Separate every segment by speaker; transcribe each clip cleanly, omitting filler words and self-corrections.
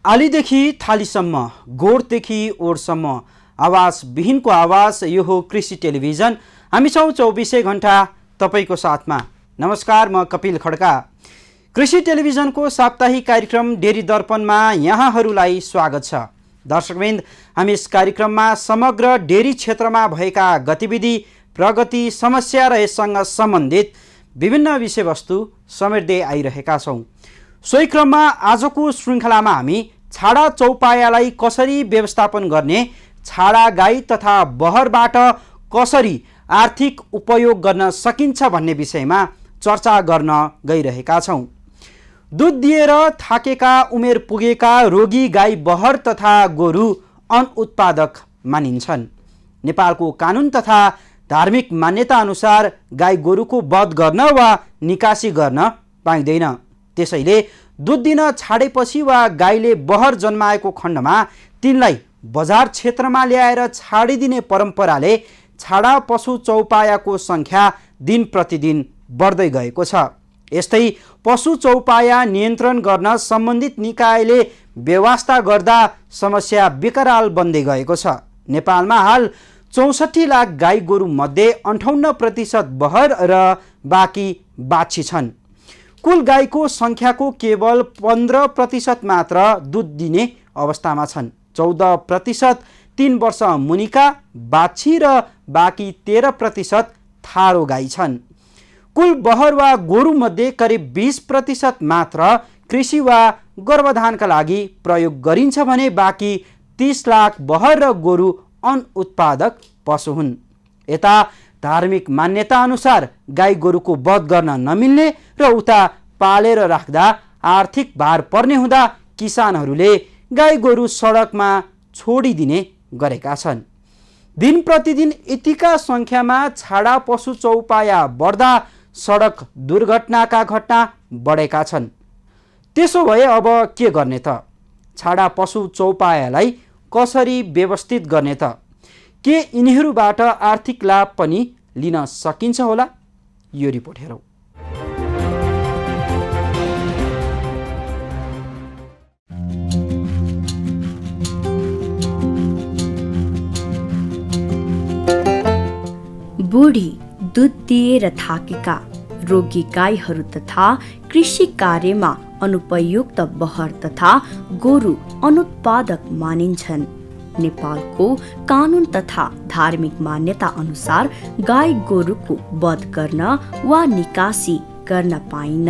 Speaker 1: आलीदेखि थालीसम्म, गोठदेखि ओठसम्म आवाज विहीनको आवाज, यो हो कृषि टेलिभिजन। हामी छौँ 24 घण्टा तपाईँको साथमा। नमस्कार, म कपिल खड्का। कृषि टेलिभिजनको साप्ताहिक कार्यक्रम डेरी दर्पणमा यहाँहरूलाई स्वागत छ। दर्शकवृन्द, हामी यस कार्यक्रममा समग्र डेरी क्षेत्रमा भएका गतिविधि, प्रगति, समस्या र यससँग सम्बन्धित विभिन्न विषयवस्तु समेट्दै आइरहेका छौँ। सोही क्रममा आजको श्रृङ्खलामा हामी छाडा चौपायालाई कसरी व्यवस्थापन गर्ने, छाडा गाई तथा बहरबाट कसरी आर्थिक उपयोग गर्न सकिन्छ भन्ने विषयमा चर्चा गर्न गइरहेका छौँ। दुध दिएर थाकेका, उमेर पुगेका रोगी गाई, बहर तथा गोरु अनुत्पादक मानिन्छन्। नेपालको कानुन तथा धार्मिक मान्यता अनुसार गाई गोरुको वध गर्न वा निकासी गर्न पाइँदैन। त्यसैले दुध दिन छाडेपछि वा गाईले बहर जन्माएको खण्डमा तिनलाई बजार क्षेत्रमा ल्याएर छाडिदिने परम्पराले छाडा पशु चौपायाको सङ्ख्या दिन प्रतिदिन बढ्दै गएको छ। यस्तै पशु चौपाया नियन्त्रण गर्न सम्बन्धित निकायले व्यवस्था गर्दा समस्या बेकराल बन्दै गएको छ। नेपालमा हाल 64 लाख गाई गोरु मध्ये 58% बहर र बाँकी बाछी छन्। कुल गाईको सङ्ख्याको केवल 15% मात्र दुध दिने अवस्थामा छन्। 14% 3 वर्ष मुनिका बाछी र बाँकी 13% थारो गाई छन्। कुल बहर वा गोरु मध्ये करिब 20% मात्र कृषि वा गर्भधानका लागि प्रयोग गरिन्छ भने बाँकी 30 लाख बहर र गोरु अनुत्पादक पशु हुन्। यता धार्मिक मान्यता अनुसार गाई गोरुको वध गर्न नमिल्ने र उता पालेर राख्दा आर्थिक भार पर्ने हुँदा किसानहरूले गाई गोरु सडकमा छोडिदिने गरेका छन्। दिन प्रतिदिन यतिका सङ्ख्यामा छाडा पशु चौपाया बढ्दा सडक दुर्घटनाका घटना बढेका छन्। त्यसो भए अब के गर्ने त? छाडा पशु चौपायालाई कसरी व्यवस्थित गर्ने त? के यिनीहरूबाट आर्थिक लाभ पनि लिन सकिन्छ होला? यो रिपोर्ट हेरौँ।
Speaker 2: बुढी, दुध दिएर थाकेका, रोगी गाईहरू तथा कृषि कार्यमा अनुपयुक्त बहर तथा गोरु अनुत्पादक मानिन्छन्। नेपालको कानुन तथा धार्मिक मान्यता अनुसार गाई गोरुको वध गर्न वा निकासी गर्न पाइन्न।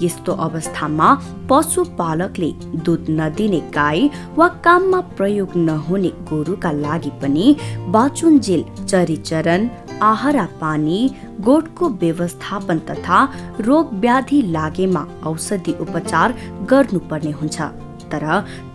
Speaker 2: यस्तो अवस्थामा पशुपालकले दुध नदिने गाई वा काममा प्रयोग नहुने गोरुका लागि पनि बाचुन्जेल चरीचरण, आहारा पानी, गोठको व्यवस्थापन तथा रोग व्याधि लागेमा औषधि उपचार गर्नुपर्ने हुन्छ। तर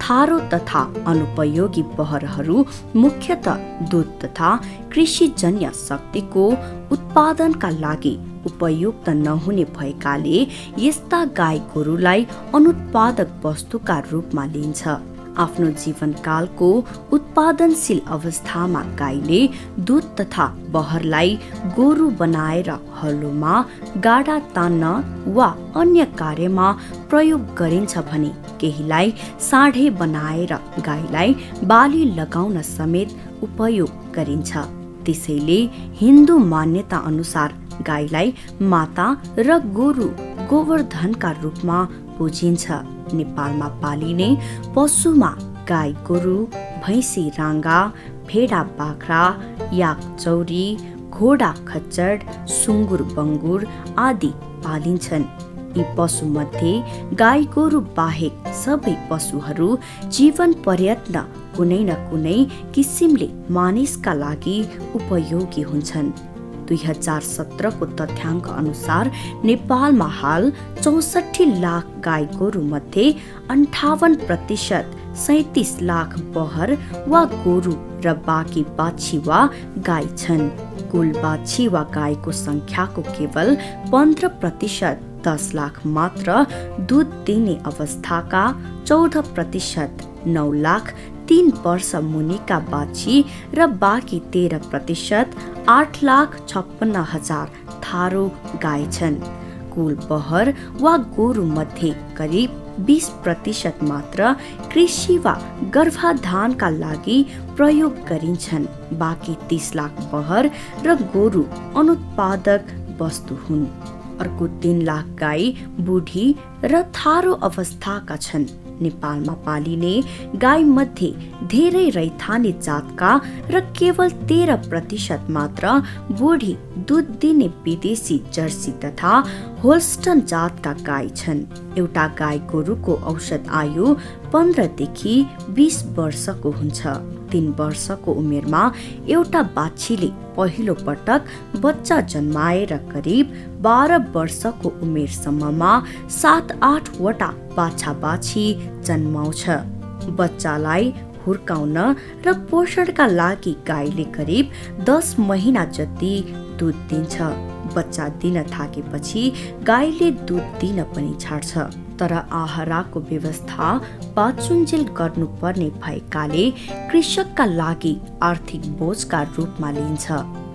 Speaker 2: थारो तथा अनुपयोगी बहरहरू मुख्यतः दुध तथा कृषिजन्य शक्तिको उत्पादनका लागि उपयुक्त नहुने भएकाले यस्ता गाई गोरुलाई अनुत्पादक वस्तुका रूपमा लिन्छ। आफ्नो जीवनकालको उत्पादनशील अवस्थामा गाईले दुध तथा बहरलाई गोरु बनाएर हलोमा गाडा तान्न वा अन्य कार्यमा प्रयोग गरिन्छ भने केहीलाई साँढे बनाएर गाईलाई बाली लगाउन समेत उपयोग गरिन्छ। त्यसैले हिन्दू मान्यता अनुसार गाईलाई माता र गोरु गोवर्धनका रूपमा पूजिन्छ। नेपालमा पालिने पशुमा गाई गोरु, भैँसी राँगा, भेडा बाख्रा, याक चौरी, घोडा खच्चड, सुँगुर बङ्गुर आदि पालिन्छन्। यी पशुमध्ये गाई गोरु बाहेक सबै पशुहरू जीवन पर्यन्त कुनै न कुनै किसिमले मानिसका लागि उपयोगी हुन्छन्। 2017 को तथ्याङ्क अनुसार नेपालमा हाल 64 लाख गाई गोरु मध्ये 58% 37 लाख बहर वा गोरु र बाँकी बाछी वा गाई छन्। कुल बाछी वा गाईको सङ्ख्याको केवल 15% 10 लाख मात्र दुध दिने अवस्थाका, 14% 9 लाख 3 वर्ष मुनिका बाछी र बाँकी 13% 8,56,000 थारो गाई छन्। कुल बहर वा गोरु मध्ये करिब 20% मात्र कृषि वा गर्भाधानका लागि प्रयोग गरिन्छन्। बाँकी 30 लाख बहर र गोरु अनुत्पादक वस्तु हुन्। अर्को 3 लाख गाई बुढी र थारो अवस्थाका छन्। नेपालमा पालिने गाई मध्ये धेरै रैथाने जातका र केवल 13% मात्र बुढी दूध दिने विदेशी जर्सी तथा होल्स्टन जातका गाई छन्। एउटा गाई गोरुको औसत आयु 15 देखि 20 वर्षको हुन्छ। 3 वर्षको उमेरमा एउटा बाछीले पहिलो पटक बच्चा जन्माएर करिब 12 वर्षको उमेरसम्ममा 7-8 वटा बाछा बाछी जन्माउँछ। बच्चालाई हुर्काउन र पोषणका लागि गाईले करिब 10 महिना जति दुध दिन्छ। बच्चा दिन थाकेपछि गाईले दुध दिन पनि छाड्छ। तर आहाराको व्यवस्था बाचुन्जेल गर्नुपर्ने भएकाले कृषकका लागि आर्थिक बोझका रूपमा लिन्छ।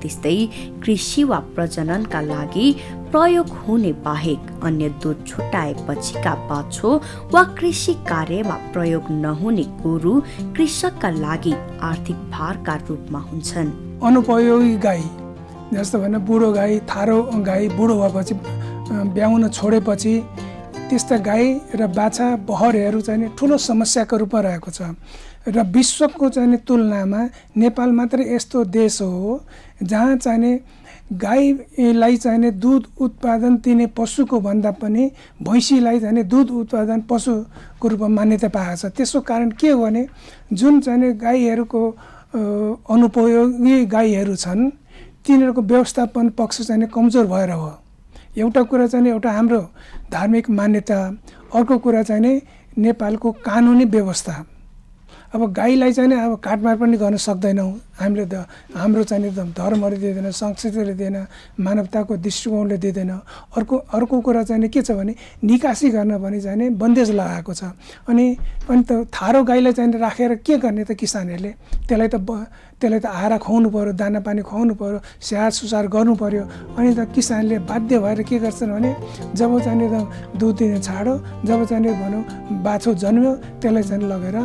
Speaker 2: त्यस्तै कृषि वा प्रजननका लागि प्रयोग हुने बाहेक अन्य दूध छुट्याएपछिका बाछो वा कृषि कार्यमा प्रयोग नहुने गोरु कृषकका लागि आर्थिक भारका रूपमा हुन्छन्।
Speaker 3: अनुपयोगी गाई जस्तो भने बुढो गाई, थारो गाई बुढो भएपछि ब्याउन छोडेपछि त्यस्ता गाई र बाछा बहरहरू चाहिँ ठुलो समस्याको रूपमा रहेको छ। र विश्वको चाहिँ तुलनामा नेपाल मात्र यस्तो देश हो जहाँ चाहिँ गाईलाई चाहिँ दूध उत्पादन दिने पशुको भन्दा पनि भैँसीलाई चाहिँ दूध उत्पादन पशुको रूपमा मान्यता पाएको छ। त्यसको कारण के हो भने जुन चाहिँ गाईहरूको अनुपयोगी गाईहरू छन् तिनीहरूको व्यवस्थापन पक्ष चाहिँ कमजोर भएर हो। एउटा कुरा चाहिँ एउटा हाम्रो धार्मिक मान्यता, अर्को कुरा चाहिँ नेपालको कानुनी व्यवस्था। अब गाईलाई चाहिँ अब काटमार पनि गर्न सक्दैनौँ हामीले हाम्रो चाहिँ धर्मले दिँदैन, संस्कृतिले दिँदैन, मानवताको दृष्टिकोणले दिँदैन। अर्को कुरा चाहिँ के छ भने निकासी गर्न पनि चाहिँ बन्देज लगाएको छ। अनि त थारो गाईलाई चाहिँ राखेर के गर्ने त किसानहरूले? त्यसलाई त आहारा खुवाउनु पर्यो, दाना पानी खुवाउनु पर्यो, स्याहार सुसार गर्नु पर्यो। अनि त किसानले बाध्य भएर के गर्छन् भने जब चाहिँ दुध दिने छाडो, जब चाहिँ भनौँ बाछो जन्म्यो त्यसलाई चाहिँ लगेर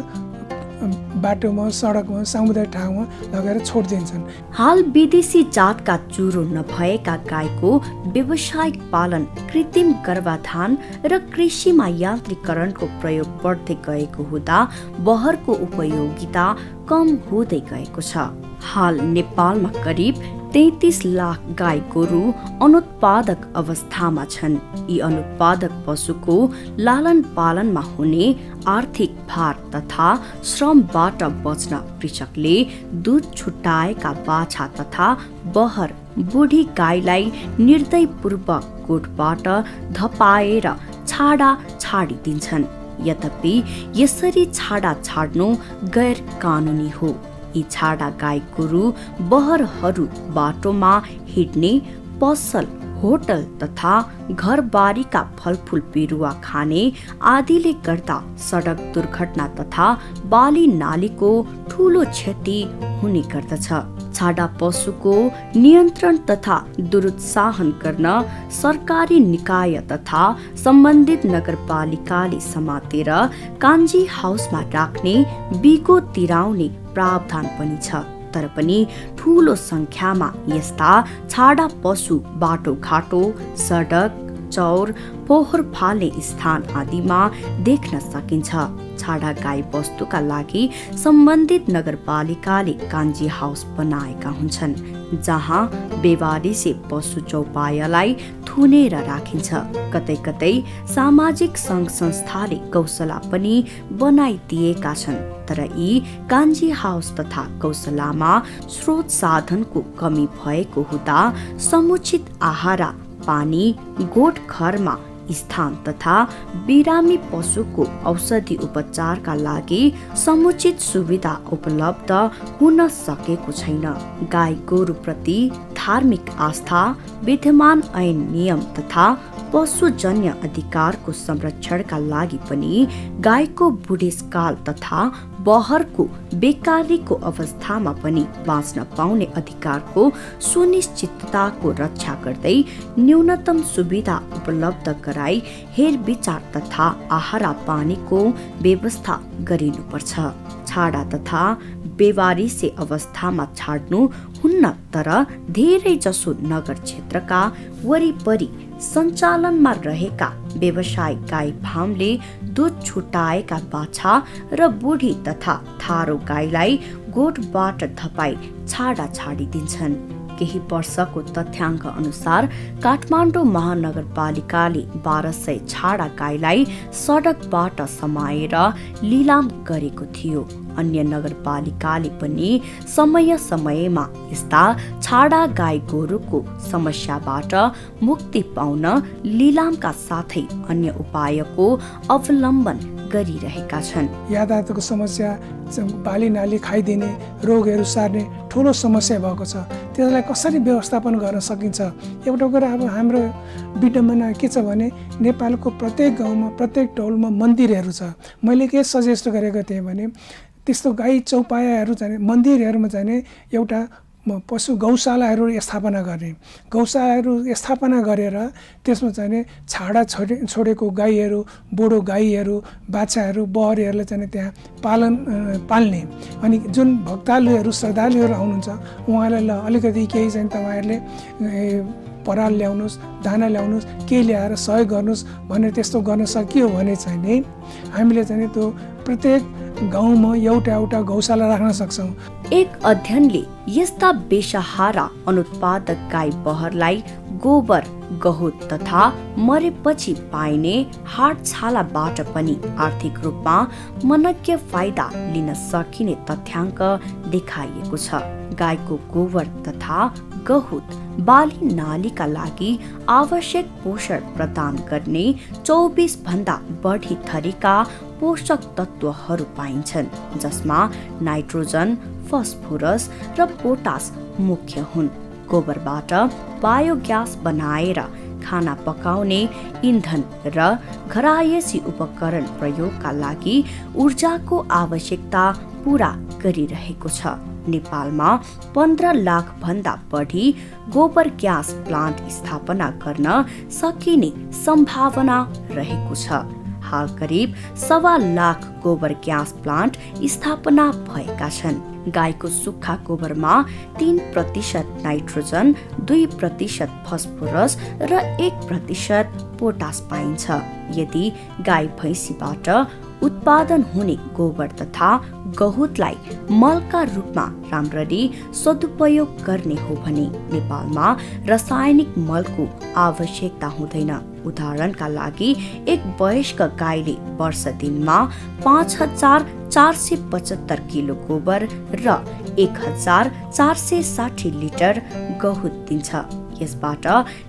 Speaker 3: बाटोमा, सडकमा, सामुदायिक ठाउँमा लगेर छोडिदिन्छन्।
Speaker 2: हाल विदेशी जातका चुरो नभएका गाईको व्यावसायिक पालन, कृत्रिम गर्भाधान र कृषिमा यान्त्रिकरणको प्रयोग बढ्दै गएको हुँदा बहरको उपयोगिता कम हुँदै गएको छ। हाल नेपालमा करिब 33 लाख गाई गोरु अनुत्पादक अवस्थामा छन्। यी अनुत्पादक पशुको लालन पालनमा हुने आर्थिक भार तथा श्रमबाट बच्न कृषकले दूध छुट्याएका बाछा तथा बहर बुढी गाईलाई निर्दयपूर्वक गोठबाट धपाएर छाडा छाडिदिन्छन्। यद्यपि यसरी छाडा छाड्नु गैर कानुनी हो। यी छाडा गाई गोरु बहरहरू बाटोमा हिँड्ने, पसल, होटल तथा घरबारीका फलफुल बिरुवा खाने आदिले गर्दा सडक दुर्घटना तथा बाली नालीको ठूलो क्षति हुने गर्दछ। छाडा पशुको नियन्त्रण तथा दुरुत्साहन गर्न सरकारी निकाय तथा सम्बन्धित नगरपालिकाले समातेर कान्जी हाउसमा राख्ने, बिगो तिराउने प्रावधान पनि छ। तर पनि ठूलो संख्यामा यस्ता छाडा पशु बाटोघाटो, सडक, चौर, फोहोर फाल्ने स्थान आदिमा देख्न सकिन्छ। छाडा गाई वस्तुका लागि सम्बन्धित नगरपालिकाले कान्जी हाउस बनाएका हुन्छन्, जहाँ बेवारिसे पशु चौपायालाई थुनेर राखिन्छ। कतै कतै सामाजिक सङ्घ संस्थाले गौशाला पनि बनाइदिएका छन्। तर यी कान्जी हाउस तथा गौशालामा स्रोत साधनको कमी भएको हुँदा समुचित आहारा, पानी, गोठ घरमा स्थान तथा बिरामी पशुको औषधि उपचारका लागि समुचित सुविधा उपलब्ध हुन सकेको छैन। गाई गोरुप्रति धार्मिक आस्था, विद्यमान ऐन नियम तथा पशुजन्य अधिकारको संरक्षणका लागि पनि गाईको बुढेसकाल तथा बहरको बेकारीको अवस्थामा पनि बाँच्न पाउने अधिकारको सुनिश्चितताको रक्षा गर्दै न्यूनतम सुविधा उपलब्ध गराई हेरविचार तथा आहारा पानीको व्यवस्था गरिनुपर्छ। छाडा तथा बेवारिसे अवस्थामा छाड्नु हुन्न, तर धेरै जसो नगर क्षेत्रका वरिपरि सञ्चालनमा रहेका व्यवसायिक गाई फार्मले दुध छुटाएका बाछा र बुढी तथा थारो गाईलाई गोठबाट धपाई छाडा छाडिदिन्छन्। केही वर्षको तथ्याङ्क अनुसार काठमाडौँ महानगरपालिकाले 1200 छाडा गाईलाई सडकबाट समाएर लिलाम गरेको थियो। अन्य नगरपालिकाले पनि समय समयमा यस्ता छाडा गाई गोरुको समस्याबाट मुक्ति पाउन लिलामका साथै अन्य उपायको अवलम्बन गरिरहेका छन्।
Speaker 3: यातायातको समस्या, बाली नाली खाइदिने, रोगहरू सार्ने ठुलो समस्या भएको छ। त्यसलाई कसरी व्यवस्थापन गर्न सकिन्छ? एउटा कुरा अब हाम्रो विडम्बना के छ भने नेपालको प्रत्येक गाउँमा प्रत्येक टोलमा मन्दिरहरू छ। मैले के सजेस्ट गरेको थिएँ भने त्यस्तो गाई चौपायाहरू चाहिँ मन्दिरहरूमा चाहिँ एउटा पशु गौशालाहरू स्थापना गर्ने, गौशालाहरू स्थापना गरेर त्यसमा चाहिँ छाडा छोडेको गाईहरू, बुढो गाईहरू, बाछाहरू, बहरीहरूलाई चाहिँ त्यहाँ पाल्ने। अनि जुन भक्तालुहरू श्रद्धालुहरू आउनुहुन्छ उहाँलाई ल अलिकति केही चाहिँ तपाईँहरूले पराल ल्याउनुहोस्, दाना ल्याउनुहोस्, केही ल्याएर सहयोग गर्नुहोस् भनेर त्यस्तो गर्न सकियो भने चाहिँ नि हामीले चाहिँ त्यो प्रत्येक गाउँमा एउटा एउटा गौशाला राख्न सक्छौँ।
Speaker 2: एक अध्ययनले यस्ता बेसहारा अनुत्पादक गाई बहरलाई गोबर, गहुत तथा मरेपछि पाइने हाड छालाबाट पनि आर्थिक रूपमा मनज्ञ फाइदा लिन सकिने तथ्याङ्क देखाइएको छ। गाईको गोबर तथा गहुत बाली नालीका लागि आवश्यक पोषण प्रदान गर्ने 24 भन्दा बढी थरीका पोषक तत्त्वहरू पाइन्छन्, जसमा नाइट्रोजन, फस्फोरस र पोटास मुख्य हुन्। गोबरबाट बायोग्यास बनाएर खाना पकाउने इन्धन र घरायसी उपकरण प्रयोगका लागि ऊर्जाको आवश्यकता पूरा गरिरहेको छ। नेपालमा 15 लाख भन्दा बढी गोबर ग्यास प्लान्ट स्थापना गर्न सकिने सम्भावना रहेको छ। हाल करिब 1.25 लाख गोबर ग्यास प्लान्ट स्थापना भएका छन्। गाईको सुक्खा गोबरमा 3% नाइट्रोजन, 2% फस्फोरस र 1% पोटास पाइन्छ। यदि गाई भैँसीबाट उत्पादन हुने गोबर तथा गहुतलाई मलका रूपमा राम्ररी सदुपयोग गर्ने हो भने नेपालमा रासायनिक मलको आवश्यकता हुँदैन। उदाहरणका लागि एक वयस्क गाईले वर्ष दिनमा 5475 किलो गोबर र 1460 लिटर गहुत दिन्छ। यसबाट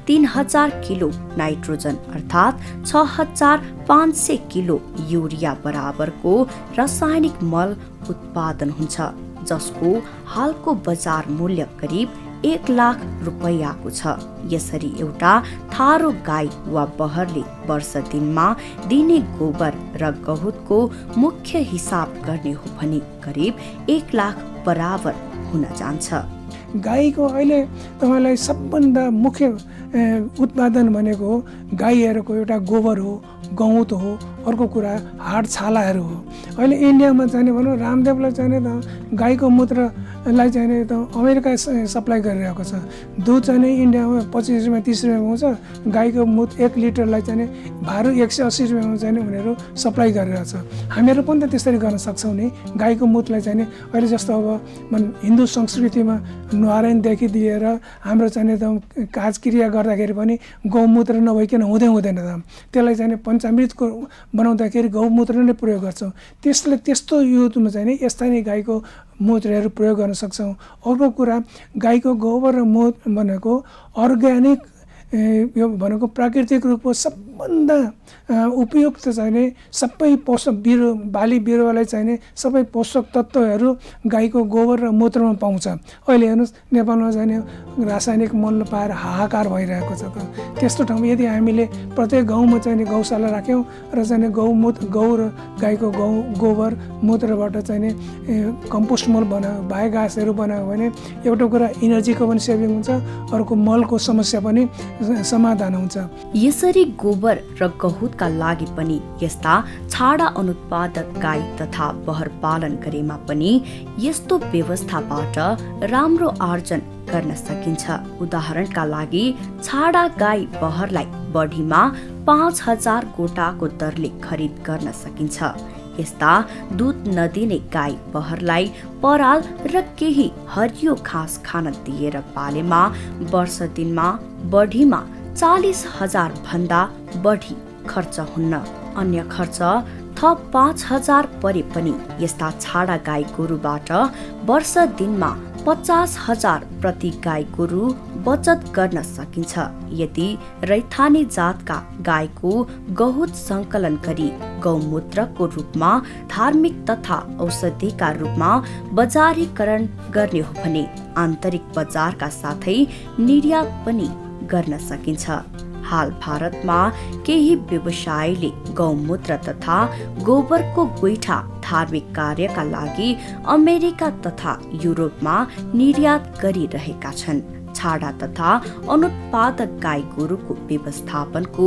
Speaker 2: 3000 किलो नाइट्रोजन अर्थात् 6500 किलो युरिया बराबरको रासायनिक मल उत्पादन हुन्छ, जसको हालको बजार मूल्य करिब 1 लाख रुपैयाँको छ। यसरी एउटा थारो गाई वा बहरले वर्ष दिनमा दिने गोबर र गहुतको मुख्य हिसाब गर्ने हो भने करिब 1 लाख बराबर हुन जान्छ।
Speaker 3: गाईको अहिले तपाईँलाई सबभन्दा मुख्य उत्पादन भनेको गाईहरूको एउटा गोबर हो, गहुँत हो, अर्को कुरा हाड छालाहरू हो। अहिले इन्डियामा चाहिने भनौँ रामदेवलाई चाहिने त गाईको मूत्रलाई चाहिने त अमेरिका सप्लाई गरिरहेको छ। दुध चाहिँ इन्डियामा 25 रुपियाँ 30 रुपियाँ पाउँछ, गाईको मूत्र 1 लिटरलाई चाहिँ भारू 180 रुपियाँमा चाहिने उनीहरू सप्लाई गरिरहेको छ। हामीहरू पनि त त्यसरी गर्न सक्छौँ नि। गाईको मूत्रलाई चाहिने अहिले जस्तो अब हिन्दू संस्कृतिमा न्वारानदेखि लिएर हाम्रो चाहिने त काजक्रिया गर्दाखेरि पनि गौमूत्र नभइकन हुँदैन त। त्यसलाई चाहिँ पञ्चामृतको बनाउँदाखेरि गौमूत्र नै प्रयोग गर्छौँ। त्यस्तो युथमा चाहिँ स्थानीय गाईको मूत्रहरू प्रयोग गर्न सक्छौँ। अर्को कुरा गाईको गोबर र मूत्र भनेको अर्ग्यानिक यो भनेको प्राकृतिक रूपमा सबभन्दा उपयुक्त चाहिने सबै पोषक बाली बिरुवालाई चाहिने सबै पोषक तत्त्वहरू गाईको गोबर र मूत्रमा पाउँछ। अहिले हेर्नुहोस् नेपालमा चाहिने रासायनिक मल पाएर हाहाकार भइरहेको छ। त्यस्तो ठाउँमा यदि हामीले प्रत्येक गाउँमा चाहिने गौशाला राख्यौँ र चाहिने गौ र गाईको गोबर मूत्रबाट चाहिने कम्पोस्ट मल बायोग्यासहरू बनायो भने एउटा कुरा इनर्जीको पनि सेभिङ हुन्छ, अर्को मलको समस्या पनि समाधान हुन्छ।
Speaker 2: यसरी गोबर र गहुँतका लागि पनि यस्ता छाडा अनुत्पादक गाई तथा बहर पालन गरेमा पनि यस्तो व्यवस्थाबाट राम्रो आर्जन गर्न सकिन्छ। उदाहरणका लागि छाडा गाई बहरलाई बढीमा 5,000 गोटाको दरले खरिद गर्न सकिन्छ। यस्ता दुध नदिने गाई बहरलाई पराल र केही हरियो घाँस खान दिएर पालेमा वर्ष दिनमा बढीमा 40,000 भन्दा बढी खर्च हुन्न। अन्य खर्च थप 5,000 परे पनि यस्ता छाडा गाई गोरुबाट वर्ष दिनमा 50,000 प्रति गाई गोरु बचत गर्न सकिन्छ। यदि रैथाने जातका गाईको गहुँत सङ्कलन गरी गौमूत्रको रूपमा धार्मिक तथा औषधिका रूपमा बजारीकरण गर्ने हो भने आन्तरिक बजारका साथै निर्यात पनि गर्न सकिन्छ। हाल भारतमा केही व्यवसायीले गौमूत्र तथा गोबरको गोइठा धार्मिक कार्यका लागि अमेरिका तथा युरोपमा निर्यात गरिरहेका छन्। छाडा तथा अनुत्पादक गाई गोरुको व्यवस्थापनको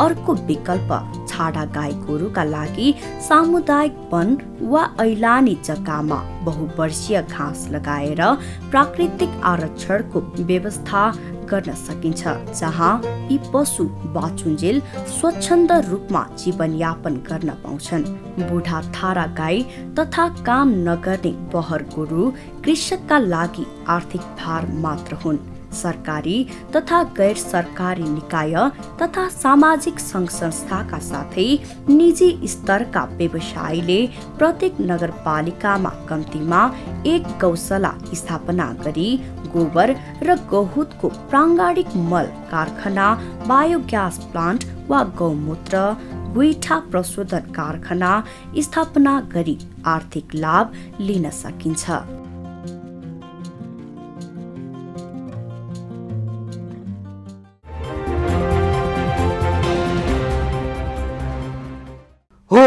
Speaker 2: अर्को विकल्प छाडा गाई गोरुका लागि सामुदायिक वन वा ऐलानी जग्गामा बहुवर्षीय घाँस लगाएर प्राकृतिक आरक्षणको व्यवस्था गर्न सकिन्छ, जहाँ यी पशु बाचुन्जेल स्वच्छन्द रूपमा जीवनयापन गर्न पाउँछन्। बुढा थारा गाई तथा काम नगर्ने बहर गोरु कृषकका लागि आर्थिक भार मात्र हुन्। सरकारी तथा गैर सरकारी निकाय तथा सामाजिक सङ्घ संस्थाका साथै निजी स्तरका व्यवसायीले प्रत्येक नगरपालिकामा कम्तीमा 1 गौशाला स्थापना गरी गोबर र गहुँतको प्राङ्गाणिक मल कारखाना, बायोग्यास प्लान्ट वा गौमूत्र गोइठा प्रशोधन कारखाना स्थापना गरी आर्थिक लाभ लिन सकिन्छ।
Speaker 1: हो,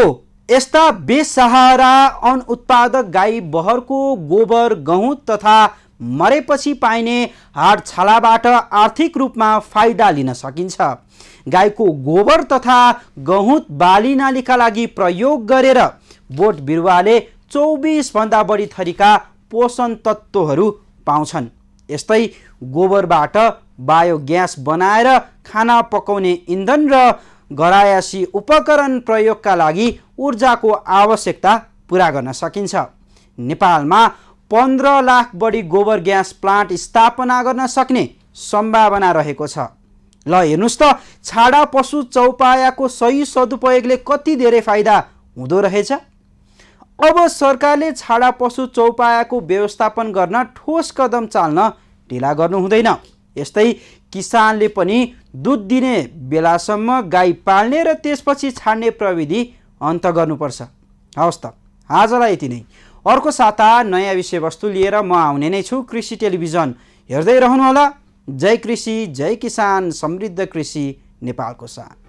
Speaker 1: यस्ता बेसहारा अनुत्पादक गाई बहरको गोबर गहुँत तथा मरेपछि पाइने हाड छालाबाट आर्थिक रूपमा फाइदा लिन सकिन्छ। गाईको गोबर तथा गहुँत बाली नालीका लागि प्रयोग गरेर बोट बिरुवाले 24 भन्दा बढी थरीका पोषण तत्त्वहरू पाउँछन्। यस्तै गोबरबाट बायोग्यास बनाएर खाना पकाउने इन्धन र घरायसी उपकरण प्रयोगका लागि ऊर्जाको आवश्यकता पूरा गर्न सकिन्छ। नेपालमा 15 लाख बढी गोबर ग्यास प्लान्ट स्थापना गर्न सक्ने सम्भावना रहेको छ। ल हेर्नुहोस् त, छाडा पशु चौपायाको सही सदुपयोगले कति धेरै फाइदा हुँदो रहेछ। अब सरकारले छाडा पशु चौपायाको व्यवस्थापन गर्न ठोस कदम चाल्न ढिला गर्नु हुँदैन। यस्तै किसानले पनि दुध दिने बेलासम्म गाई पाल्ने र त्यसपछि छाड्ने प्रविधि अन्त गर्नुपर्छ। हवस् त, आजलाई यति नै। अर्को साता नयाँ विषयवस्तु लिएर म आउने नै छु। कृषि टेलिभिजन हेर्दै रहनुहोला। जय कृषि, जय किसान, समृद्ध कृषि नेपालको साथ।